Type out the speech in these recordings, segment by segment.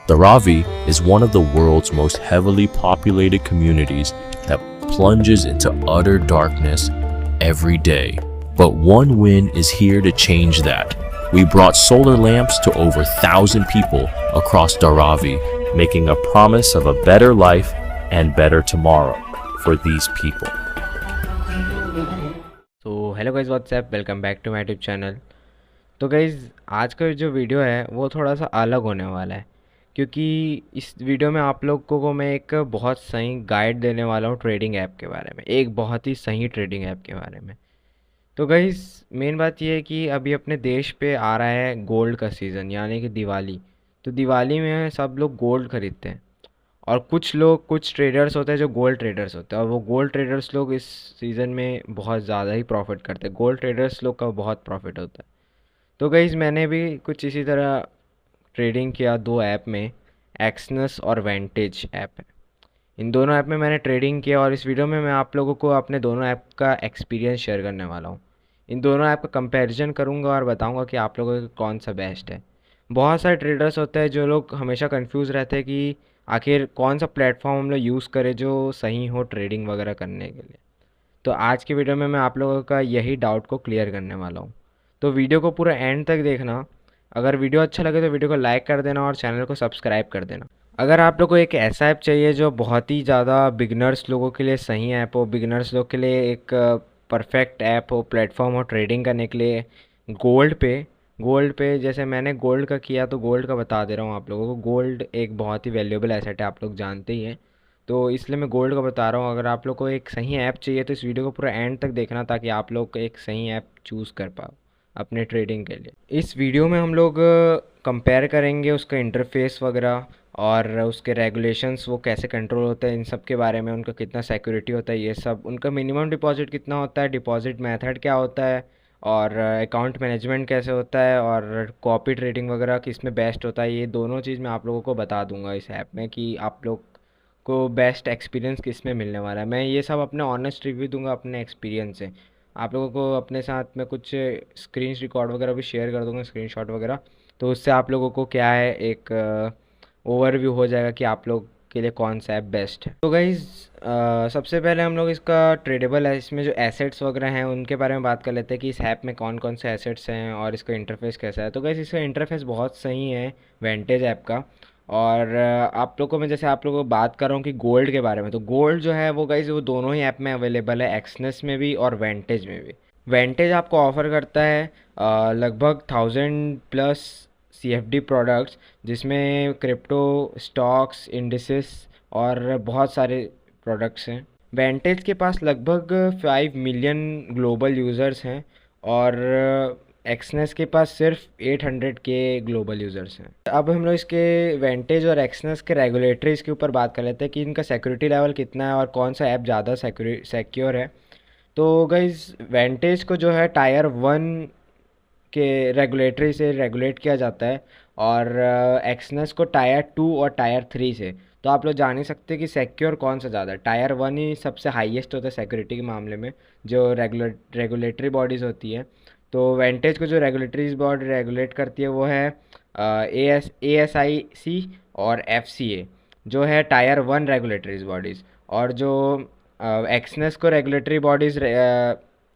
Dharavi is one of the world's most heavily populated communities that plunges into utter darkness every day. But one win is here to change that. We brought solar lamps to over 1,000 people across Dharavi, making a promise of a better life and better tomorrow for these people. तो hello guys, what's up, welcome back to my YouTube channel. तो guys, आज का जो video है वो थोड़ा सा अलग होने वाला है, क्योंकि इस वीडियो में आप लोगों को मैं एक बहुत सही गाइड देने वाला हूँ ट्रेडिंग ऐप के बारे में, एक बहुत ही सही ट्रेडिंग ऐप के बारे में। तो गाइज़, मेन बात ये है कि अभी अपने देश पे आ रहा है गोल्ड का सीज़न, यानी कि दिवाली। तो दिवाली में सब लोग गोल्ड खरीदते हैं, और कुछ लोग, कुछ ट्रेडर्स होते हैं जो गोल्ड ट्रेडर्स होते हैं, और वो गोल्ड ट्रेडर्स लोग इस सीज़न में बहुत ज़्यादा ही प्रॉफिट करते हैं। गोल्ड ट्रेडर्स लोग का बहुत प्रॉफिट होता है। तो गाइज़, मैंने भी कुछ इसी तरह ट्रेडिंग किया दो ऐप में, एक्सनस और वेंटेज ऐप है। इन दोनों ऐप में मैंने ट्रेडिंग किया, और इस वीडियो में मैं आप लोगों को अपने दोनों ऐप का एक्सपीरियंस शेयर करने वाला हूँ। इन दोनों ऐप का कंपैरिजन करूँगा और बताऊँगा कि आप लोगों को कौन सा बेस्ट है। बहुत सारे ट्रेडर्स होते हैं जो लोग हमेशा कंफ्यूज रहते हैं कि आखिर कौन सा प्लेटफॉर्म हम लोग यूज़ करें जो सही हो ट्रेडिंग वगैरह करने के लिए। तो आज की वीडियो में मैं आप लोगों का यही डाउट को क्लियर करने वाला हूँ। तो वीडियो को पूरा एंड तक देखना। अगर वीडियो अच्छा लगे तो वीडियो को लाइक कर देना और चैनल को सब्सक्राइब कर देना। अगर आप लोग को एक ऐसा ऐप चाहिए जो बहुत ही ज़्यादा बिगनर्स लोगों के लिए सही ऐप हो, बिगनर्स लोग के लिए एक परफेक्ट ऐप हो, प्लेटफॉर्म हो ट्रेडिंग करने के लिए, गोल्ड पे जैसे मैंने गोल्ड का किया, तो गोल्ड का बता दे रहा हूँ आप लोगों को। गोल्ड एक बहुत ही वैल्यूएबल एसेट है, आप लोग जानते ही हैं। तो इसलिए मैं गोल्ड का बता रहा हूँ। अगर आप लोग को एक सही ऐप चाहिए तो इस वीडियो को पूरा एंड तक देखना, ताकि आप लोग एक सही ऐप चूज़ कर पाओ अपने ट्रेडिंग के लिए। इस वीडियो में हम लोग कंपेयर करेंगे उसका इंटरफेस वगैरह, और उसके रेगुलेशंस वो कैसे कंट्रोल होता है, इन सब के बारे में, उनका कितना सिक्योरिटी होता है, ये सब, उनका मिनिमम डिपॉजिट कितना होता है, डिपॉजिट मेथड क्या होता है, और अकाउंट मैनेजमेंट कैसे होता है, और कॉपी ट्रेडिंग वगैरह किस में बेस्ट होता है। ये दोनों चीज़ मैं आप लोगों को बता दूंगा इस ऐप में, कि आप लोग को बेस्ट एक्सपीरियंस किस में मिलने वाला है। मैं ये सब अपने ऑनेस्ट रिव्यू दूंगा अपने एक्सपीरियंस से। आप लोगों को अपने साथ में कुछ स्क्रीन रिकॉर्ड वगैरह भी शेयर कर दूंगा, स्क्रीनशॉट वगैरह। तो उससे आप लोगों को क्या है, एक ओवरव्यू हो जाएगा कि आप लोग के लिए कौन सा ऐप बेस्ट है। तो गाइज़, सबसे पहले हम लोग इसका ट्रेडेबल है, इसमें जो एसेट्स वगैरह हैं उनके बारे में बात कर लेते हैं कि इस ऐप में कौन कौन से एसेट्स हैं और इसका इंटरफेस कैसा है। तो गाइज़, इसका इंटरफेस बहुत सही है वेंटेज ऐप का। और आप लोग को मैं, जैसे आप लोगों को बात कर रहा हूँ कि गोल्ड के बारे में, तो गोल्ड जो है वो गाइज़ वो दोनों ही ऐप में अवेलेबल है, एक्सनेस में भी और वेंटेज में भी। वेंटेज आपको ऑफ़र करता है लगभग 1000+ CFD प्रोडक्ट्स, जिसमें क्रिप्टो, स्टॉक्स, इंडिसेस और बहुत सारे प्रोडक्ट्स हैं। वेंटेज के पास लगभग 5 मिलियन ग्लोबल यूज़र्स हैं, और एक्सनेस के पास सिर्फ 800 के ग्लोबल यूज़र्स हैं। अब हम लोग इसके वेंटेज और एक्सनेस के रेगुलेटरीज़ के ऊपर बात कर लेते हैं कि इनका सिक्योरिटी लेवल कितना है और कौन सा ऐप ज़्यादा सिक्योर है। तो गाइज़, वेंटेज को जो है टायर 1 के रेगुलेटरी से रेगुलेट किया जाता है, और एक्सनेस को टायर 2 और टायर 3 से। तो आप लोग जान ही सकते हैं कि सिक्योर कौन सा ज़्यादा है। टायर 1 ही सबसे हाईएस्ट होता है सिक्योरिटी के मामले में, जो रेगुलेटरी बॉडीज़ होती है। तो वेंटेज को जो रेगुलेटरी बॉडी रेगुलेट करती है वो है ASIC और FCA, जो है टायर 1 रेगुलेटरीज बॉडीज़। और जो एक्सनेस को रेगुलेटरी बॉडीज़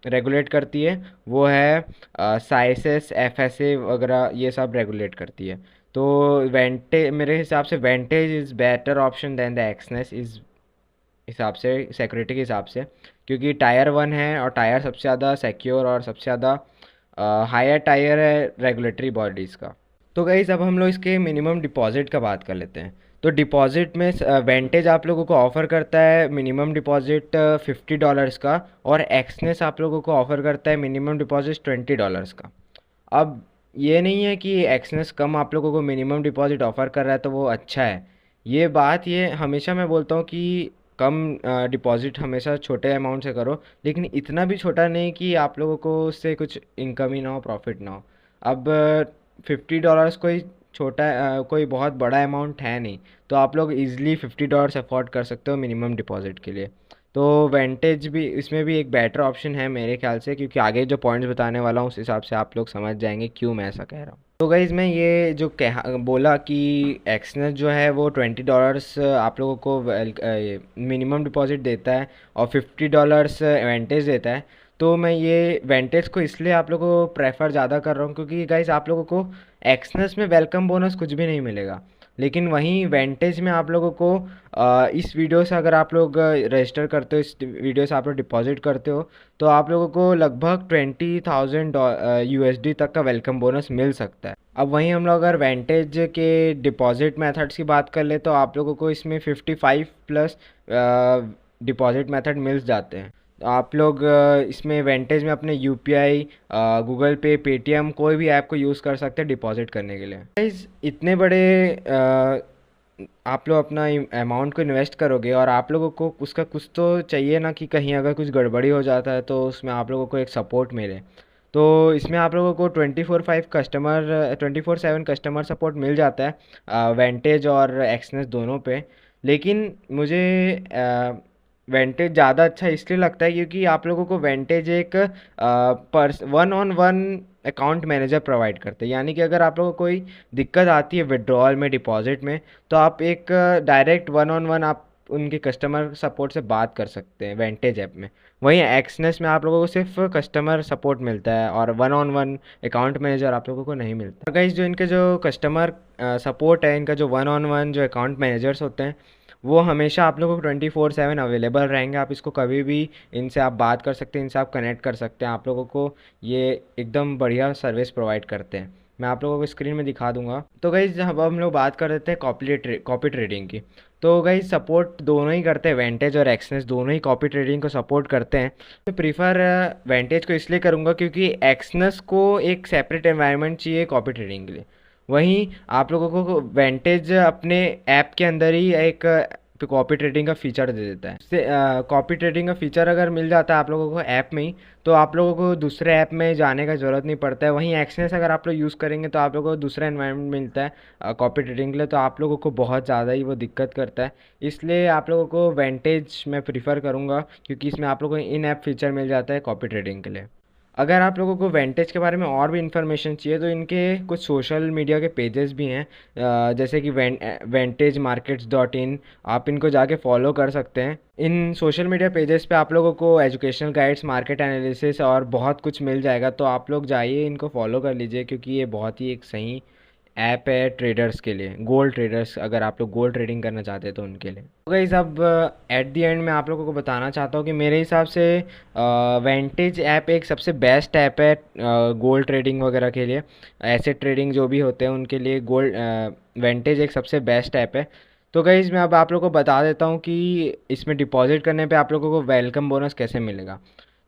रेगुलेट करती है वो है साइसेस, FSA वगैरह, ये सब रेगुलेट करती है। तो मेरे हिसाब से Vantage is better option than the Exness, इस हिसाब से, सिक्योरिटी के हिसाब से, क्योंकि टायर 1 है और टायर सबसे ज़्यादा सिक्योर और सबसे ज़्यादा हायर टायर है रेगुलेटरी बॉडीज़ का। तो गाइज़, अब हम लोग इसके मिनिमम डिपॉजिट का बात कर लेते हैं। तो डिपॉजिट में वेंटेज आप लोगों को ऑफ़र करता है मिनिमम डिपॉजिट $50 का, और एक्सनेस आप लोगों को ऑफ़र करता है मिनिमम डिपॉजिट $20 का। अब ये नहीं है कि एक्सनेस कम आप लोगों को मिनिमम डिपॉजिट ऑफ़र कर रहा है तो वो अच्छा है। ये हमेशा मैं बोलता हूँ कि कम डिपॉजिट हमेशा छोटे अमाउंट से करो, लेकिन इतना भी छोटा नहीं कि आप लोगों को उससे कुछ इनकम ही ना हो, प्रॉफिट ना हो। अब $50 कोई छोटा कोई बहुत बड़ा अमाउंट है नहीं, तो आप लोग इजीली $50 अफोर्ड कर सकते हो मिनिमम डिपॉजिट के लिए। तो वेंटेज भी, इसमें भी एक बेटर ऑप्शन है मेरे ख्याल से, क्योंकि आगे जो पॉइंट्स बताने वाला हूँ उस हिसाब से आप लोग समझ जाएंगे क्यों मैं ऐसा कह रहा हूँ। तो गाइज़ मैं ये जो कहा बोला कि एक्सनेस जो है वो $20 आप लोगों को मिनिमम डिपॉजिट देता है और $50 वेंटेज देता है। तो मैं ये वेंटेज को इसलिए आप लोगों को प्रेफर ज़्यादा कर रहा हूँ क्योंकि गाइज़ आप लोगों को एक्सनेस में वेलकम बोनस कुछ भी नहीं मिलेगा, लेकिन वहीं वेंटेज में आप लोगों को इस वीडियो से अगर आप लोग रजिस्टर करते हो, इस वीडियो से आप लोग डिपॉजिट करते हो, तो आप लोगों को लगभग 20,000 USD तक का वेलकम बोनस मिल सकता है। अब वहीं हम लोग अगर वेंटेज के डिपॉजिट मेथड्स की बात कर ले तो आप लोगों को इसमें 55 प्लस डिपॉजिट मेथड मिल जाते हैं। तो आप लोग इसमें वेंटेज में अपने UPI, गूगल पे, पेटीएम कोई भी ऐप को यूज़ कर सकते हैं डिपॉजिट करने के लिए। गाइस इतने बड़े आप लोग अपना अमाउंट को इन्वेस्ट करोगे और आप लोगों को उसका कुछ तो चाहिए ना, कि कहीं अगर कुछ गड़बड़ी हो जाता है तो उसमें आप लोगों को एक सपोर्ट मिले। तो इसमें आप लोगों को 24/7 कस्टमर सपोर्ट मिल जाता है वेंटेज और एक्सनेस दोनों पे। लेकिन मुझे वेंटेज ज़्यादा अच्छा इसलिए लगता है क्योंकि आप लोगों को वेंटेज एक one on one account manager provide करते हैं। यानी कि अगर आप लोगों को कोई दिक्कत आती है विड्रॉल में, डिपॉजिट में, तो आप एक डायरेक्ट वन ऑन वन आप उनके कस्टमर सपोर्ट से बात कर सकते हैं वेंटेज ऐप में। वहीं एक्सनेस में आप लोगों को सिर्फ कस्टमर सपोर्ट मिलता है और one on one account manager आप लोगों को नहीं मिलता। गाइस जो इनके जो कस्टमर सपोर्ट है, इनका जो वन ऑन वन जो अकाउंट मैनेजर्स होते हैं, वो हमेशा आप लोगों को 24/7 अवेलेबल रहेंगे। आप इसको कभी भी इनसे आप बात कर सकते हैं, इनसे आप कनेक्ट कर सकते हैं। आप लोगों को ये एकदम बढ़िया सर्विस प्रोवाइड करते हैं। मैं आप लोगों को स्क्रीन में दिखा दूंगा। तो गाइज अब हम लोग बात कर देते हैं कॉपी ट्रेडिंग की। तो गाइज सपोर्ट दोनों ही करते हैं, वेंटेज और एक्सनेस दोनों ही कॉपी ट्रेडिंग को सपोर्ट करते हैं। मैं प्रीफर वेंटेज को इसलिए करूँगा क्योंकि एक्सनेस को एक सेपरेट एनवायरनमेंट चाहिए कॉपी ट्रेडिंग के लिए। वहीं आप लोगों को वेंटेज अपने ऐप के अंदर ही एक कॉपी ट्रेडिंग का फीचर दे देता है। इससे कॉपी ट्रेडिंग का फीचर अगर मिल जाता है आप लोगों को ऐप में ही, तो आप लोगों को दूसरे ऐप में जाने का ज़रूरत नहीं पड़ता है। वहीं एक्सनेस अगर आप लोग यूज़ करेंगे तो आप लोगों को दूसरा एनवायरनमेंट मिलता है कॉपी ट्रेडिंग के लिए, तो आप लोगों को बहुत ज़्यादा ही वो दिक्कत करता है। इसलिए आप लोगों को वेंटेज मैं प्रीफर करूँगा क्योंकि इसमें आप लोगों को इन ऐप फीचर मिल जाता है कॉपी ट्रेडिंग के लिए। अगर आप लोगों को वेंटेज के बारे में और भी इन्फॉर्मेशन चाहिए तो इनके कुछ सोशल मीडिया के पेजेस भी हैं, जैसे कि ventagemarkets.in। आप इनको जाके फॉलो कर सकते हैं। इन सोशल मीडिया पेजेस पे आप लोगों को एजुकेशनल गाइड्स, मार्केट एनालिसिस और बहुत कुछ मिल जाएगा। तो आप लोग जाइए, इनको फॉलो कर लीजिए क्योंकि ये बहुत ही एक सही ऐप है ट्रेडर्स के लिए, गोल्ड ट्रेडर्स, अगर आप लोग गोल्ड ट्रेडिंग करना चाहते हैं तो उनके लिए। तो गाइस अब एट द एंड मैं आप लोगों को बताना चाहता हूँ कि मेरे हिसाब से वेंटेज ऐप एक सबसे बेस्ट ऐप है गोल्ड ट्रेडिंग वगैरह के लिए। एसेट ट्रेडिंग जो भी होते हैं उनके लिए गोल्ड वेंटेज एक सबसे बेस्ट ऐप है। तो गाइस मैं अब आप लोगों को बता देता हूँ कि इसमें डिपॉजिट करने पे आप लोगों को वेलकम बोनस कैसे मिलेगा।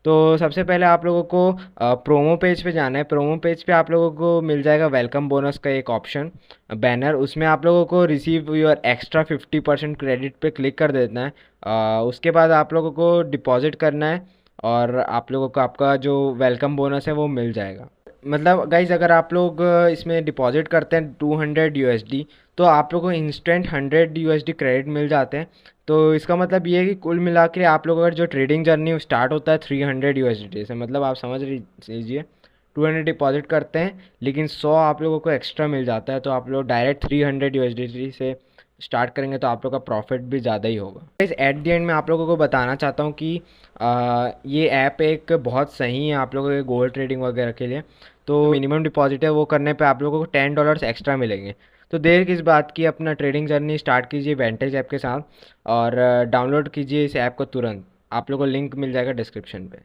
तो सबसे पहले आप लोगों को प्रोमो पेज पे जाना है। प्रोमो पेज पे आप लोगों को मिल जाएगा वेलकम बोनस का एक ऑप्शन, बैनर। उसमें आप लोगों को रिसीव योर एक्स्ट्रा 50% क्रेडिट पे क्लिक कर देना है। उसके बाद आप लोगों को डिपॉजिट करना है और आप लोगों को आपका जो वेलकम बोनस है वो मिल जाएगा। मतलब गाइज अगर आप लोग इसमें डिपॉजिट करते हैं 200 USD, तो आप लोगों को इंस्टेंट 100 USD क्रेडिट मिल जाते हैं। तो इसका मतलब ये है कि कुल मिला के आप लोगों का जो ट्रेडिंग जर्नी स्टार्ट होता है 300 USD से। मतलब आप समझ लीजिए 200 डिपॉजिट करते हैं लेकिन 100 आप लोगों को एक्स्ट्रा मिल जाता है। तो आप लोग डायरेक्ट 300 USD से स्टार्ट करेंगे तो आप लोग का प्रॉफिट भी ज़्यादा ही होगा। इस एट द एंड में आप लोगों को बताना चाहता हूँ कि ये ऐप एक बहुत सही है आप लोगों के गोल्ड ट्रेडिंग वगैरह के लिए। तो मिनिमम डिपॉजिट है वो करने पे आप लोगों को $10 एक्स्ट्रा मिलेंगे। तो देर किस बात की, अपना ट्रेडिंग जर्नी स्टार्ट कीजिए वेंटेज ऐप के साथ और डाउनलोड कीजिए इस ऐप को तुरंत। आप लोगों को लिंक मिल जाएगा डिस्क्रिप्शन पे।